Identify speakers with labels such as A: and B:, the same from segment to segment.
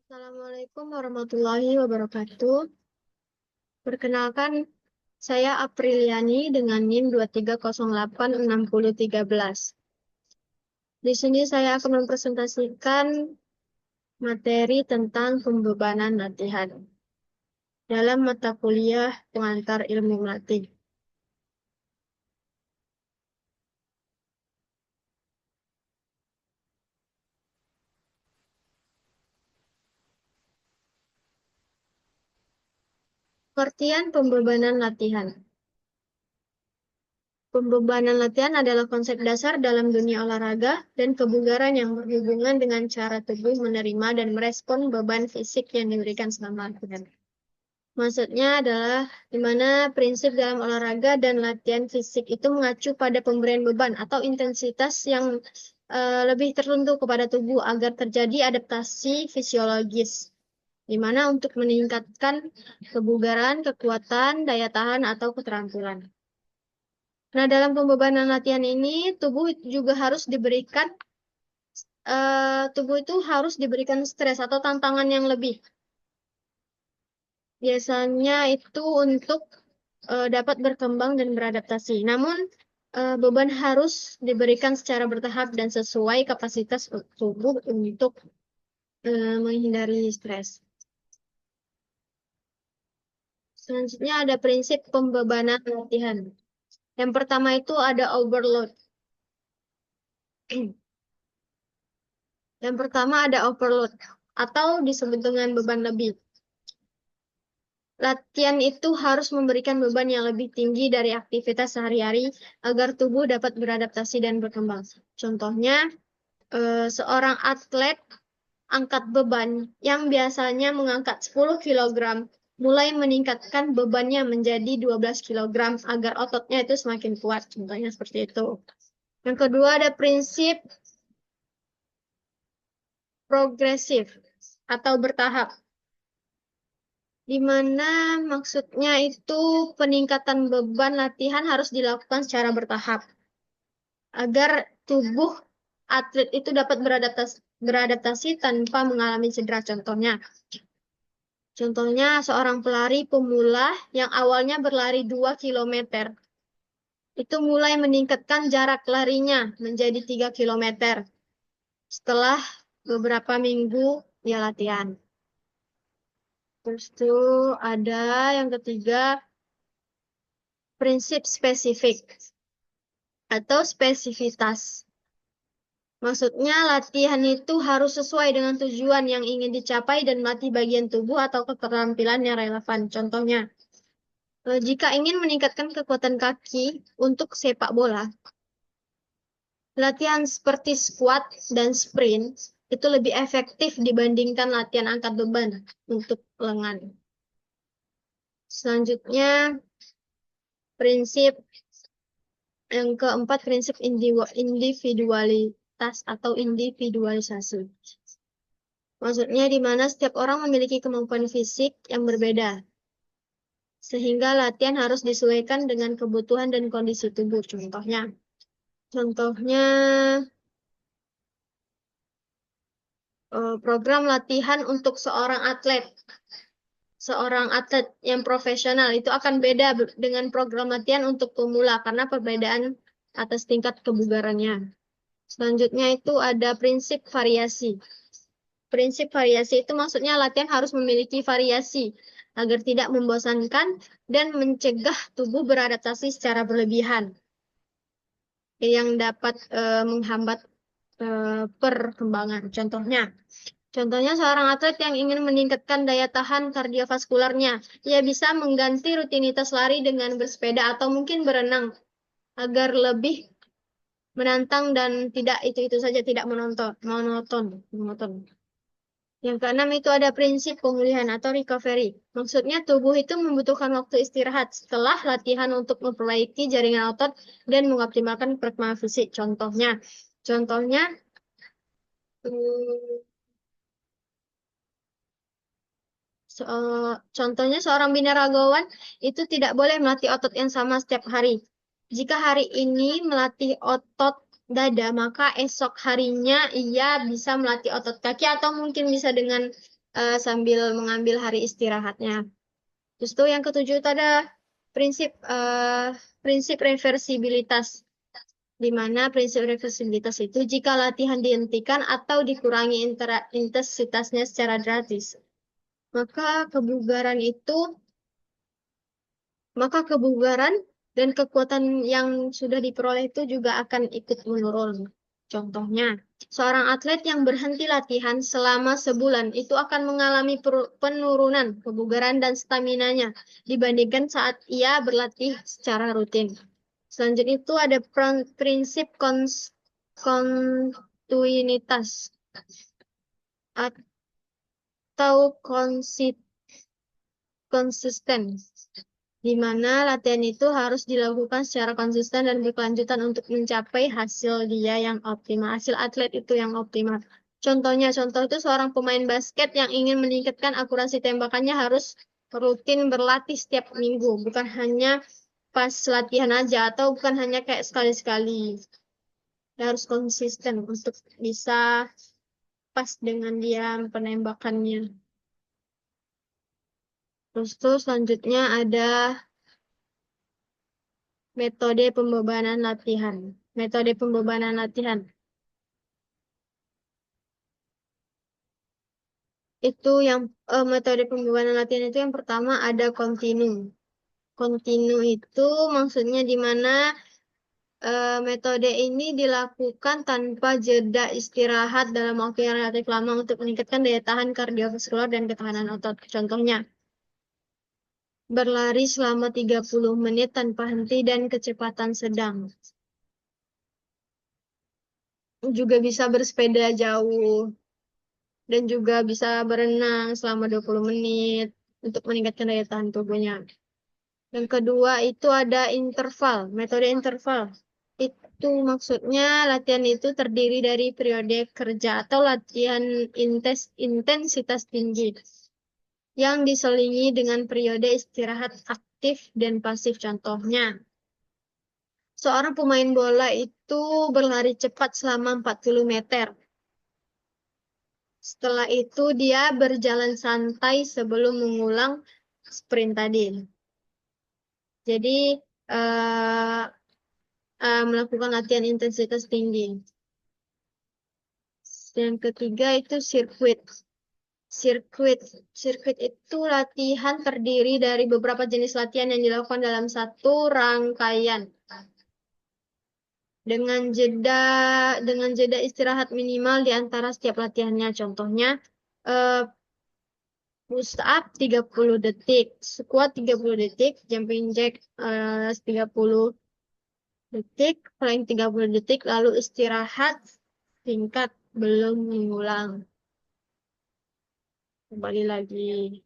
A: Assalamualaikum warahmatullahi wabarakatuh. Perkenalkan, saya Apriliani dengan NIM 23086013. Di sini saya akan mempresentasikan materi tentang pembebanan latihan dalam mata kuliah pengantar ilmu melatih. Pengertian pembebanan latihan. Pembebanan latihan adalah konsep dasar dalam dunia olahraga dan kebugaran yang berhubungan dengan cara tubuh menerima dan merespon beban fisik yang diberikan selama latihan. Maksudnya adalah di mana prinsip dalam olahraga dan latihan fisik itu mengacu pada pemberian beban atau intensitas yang lebih tertentu kepada tubuh agar terjadi adaptasi fisiologis, di mana untuk meningkatkan kebugaran, kekuatan, daya tahan, atau keterampilan. Nah, dalam pembebanan latihan ini, tubuh itu harus diberikan stres atau tantangan yang lebih. Biasanya itu untuk dapat berkembang dan beradaptasi. Namun, beban harus diberikan secara bertahap dan sesuai kapasitas tubuh untuk menghindari stres. Selanjutnya ada prinsip pembebanan latihan. Yang pertama itu ada overload. Yang pertama ada overload atau disebut dengan beban lebih. Latihan itu harus memberikan beban yang lebih tinggi dari aktivitas sehari-hari agar tubuh dapat beradaptasi dan berkembang. Contohnya, seorang atlet angkat beban yang biasanya mengangkat 10 kg mulai meningkatkan bebannya menjadi 12 kg agar ototnya itu semakin kuat. Contohnya seperti itu. Yang kedua ada prinsip progresif atau bertahap, di mana maksudnya itu peningkatan beban latihan harus dilakukan secara bertahap agar tubuh atlet itu dapat beradaptasi tanpa mengalami cedera. Contohnya seorang pelari pemula yang awalnya berlari 2 km itu mulai meningkatkan jarak larinya menjadi 3 km setelah beberapa minggu dia latihan. Terus itu ada yang ketiga, prinsip spesifik atau spesifitas. Maksudnya latihan itu harus sesuai dengan tujuan yang ingin dicapai dan melatih bagian tubuh atau keterampilan yang relevan. Contohnya, jika ingin meningkatkan kekuatan kaki untuk sepak bola, latihan seperti squat dan sprint itu lebih efektif dibandingkan latihan angkat beban untuk lengan. Selanjutnya, prinsip yang keempat, prinsip individualitas atau individualisasi. Maksudnya di mana setiap orang memiliki kemampuan fisik yang berbeda, sehingga latihan harus disesuaikan dengan kebutuhan dan kondisi tubuh. Contohnya program latihan untuk seorang atlet. Seorang atlet yang profesional itu akan beda dengan program latihan untuk pemula karena perbedaan atas tingkat kebugarannya. Selanjutnya itu ada prinsip variasi. Prinsip variasi itu maksudnya latihan harus memiliki variasi agar tidak membosankan dan mencegah tubuh beradaptasi secara berlebihan yang dapat menghambat perkembangan. Contohnya seorang atlet yang ingin meningkatkan daya tahan kardiovaskularnya, ia bisa mengganti rutinitas lari dengan bersepeda atau mungkin berenang agar lebih menantang dan tidak itu-itu saja, tidak monoton. Yang keenam itu ada prinsip pemulihan atau recovery. Maksudnya tubuh itu membutuhkan waktu istirahat setelah latihan untuk memperbaiki jaringan otot dan mengoptimalkan perkembangan fisik. Contohnya, hmm, contohnya seorang binaragawan itu tidak boleh melatih otot yang sama setiap hari. Jika hari ini melatih otot dada, maka esok harinya ia bisa melatih otot kaki atau mungkin bisa dengan sambil mengambil hari istirahatnya. Terus tuh yang ketujuh itu ada prinsip prinsip reversibilitas, di mana prinsip reversibilitas itu jika latihan dihentikan atau dikurangi intensitasnya secara gratis, maka kebugaran itu maka kebugaran dan kekuatan yang sudah diperoleh itu juga akan ikut menurun. Contohnya, seorang atlet yang berhenti latihan selama sebulan itu akan mengalami penurunan kebugaran dan staminanya dibandingkan saat ia berlatih secara rutin. Selanjutnya itu ada prinsip kontinuitas atau konsisten, di mana latihan itu harus dilakukan secara konsisten dan berkelanjutan untuk mencapai hasil dia yang optimal, hasil atlet itu yang optimal. Contoh itu seorang pemain basket yang ingin meningkatkan akurasi tembakannya harus rutin berlatih setiap minggu, bukan hanya pas latihan aja atau bukan hanya kayak sekali-sekali. Dia harus konsisten untuk bisa pas dengan dia penembakannya. Terus tuh selanjutnya ada metode pembebanan latihan. Metode pembebanan latihan itu yang metode pembebanan latihan itu yang pertama ada kontinu. Kontinu itu maksudnya di mana metode ini dilakukan tanpa jeda istirahat dalam waktu yang relatif lama untuk meningkatkan daya tahan kardiovaskular dan ketahanan otot. Contohnya, berlari selama 30 menit tanpa henti dan kecepatan sedang. Juga bisa bersepeda jauh dan juga bisa berenang selama 20 menit untuk meningkatkan daya tahan tubuhnya. Yang kedua itu ada interval, metode interval. Itu maksudnya latihan itu terdiri dari periode kerja atau latihan intensitas tinggi yang diselingi dengan periode istirahat aktif dan pasif. Contohnya, seorang pemain bola itu berlari cepat selama 40 meter. Setelah itu dia berjalan santai sebelum mengulang sprint tadi. Jadi melakukan latihan intensitas tinggi. Yang ketiga itu sirkuit. Sirkuit itu latihan terdiri dari beberapa jenis latihan yang dilakukan dalam satu rangkaian. Dengan jeda istirahat minimal di antara setiap latihannya. Contohnya, push up 30 detik, squat 30 detik, jumping jack 30 detik, plank 30 detik, lalu istirahat singkat belum mengulang. Kembali lagi.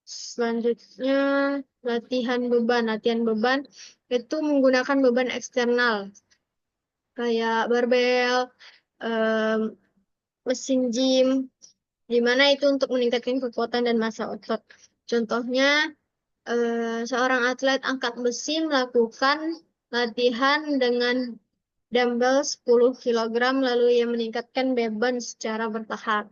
A: Selanjutnya, latihan beban. Latihan beban itu menggunakan beban eksternal, kayak barbel, mesin gym, di mana itu untuk meningkatkan kekuatan dan massa otot. Contohnya, seorang atlet angkat besi melakukan latihan dengan dumbbell 10 kg, lalu ia meningkatkan beban secara bertahap.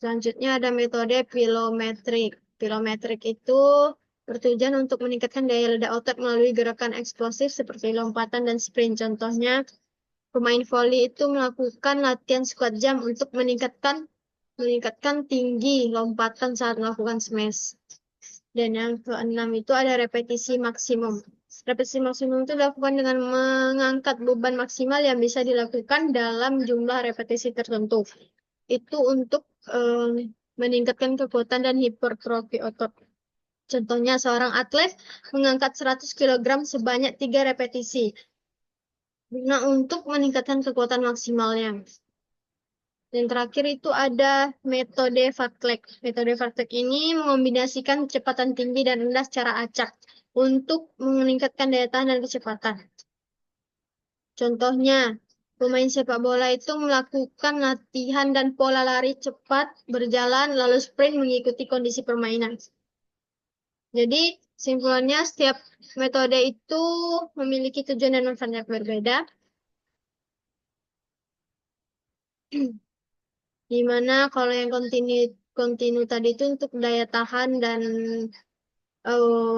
A: Selanjutnya ada metode pilometrik. Pilometrik itu bertujuan untuk meningkatkan daya ledak otot melalui gerakan eksplosif seperti lompatan dan sprint. Contohnya, pemain voli itu melakukan latihan squat jump untuk meningkatkan tinggi lompatan saat melakukan smash. Dan yang keenam itu ada repetisi maksimum. Repetisi maksimum itu dilakukan dengan mengangkat beban maksimal yang bisa dilakukan dalam jumlah repetisi tertentu. Itu untuk meningkatkan kekuatan dan hipertrofi otot. Contohnya, seorang atlet mengangkat 100 kg sebanyak 3 repetisi. Nah, untuk meningkatkan kekuatan maksimalnya. Dan terakhir itu ada metode fartlek. Metode fartlek ini mengombinasikan kecepatan tinggi dan rendah secara acak untuk meningkatkan daya tahan dan kecepatan. Contohnya, pemain sepak bola itu melakukan latihan dan pola lari cepat, berjalan, lalu sprint mengikuti kondisi permainan. Jadi, simpulannya setiap metode itu memiliki tujuan dan manfaat yang berbeda. Dimana kalau yang kontinu tadi itu untuk daya tahan dan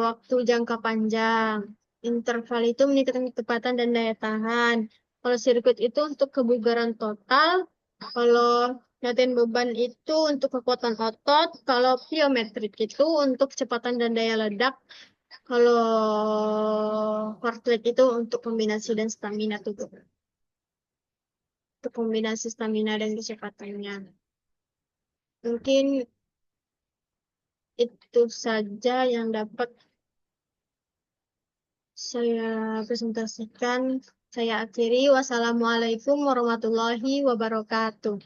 A: waktu jangka panjang. Interval itu meningkatkan kecepatan dan daya tahan. Kalau sirkuit itu untuk kebugaran total. Kalau latihan beban itu untuk kekuatan otot. Kalau pliometrik itu untuk kecepatan dan daya ledak. Kalau heart rate itu untuk kombinasi dan stamina tuh. Untuk kombinasi stamina dan kecepatannya. Mungkin itu saja yang dapat saya presentasikan. Saya akhiri. Wassalamualaikum warahmatullahi wabarakatuh.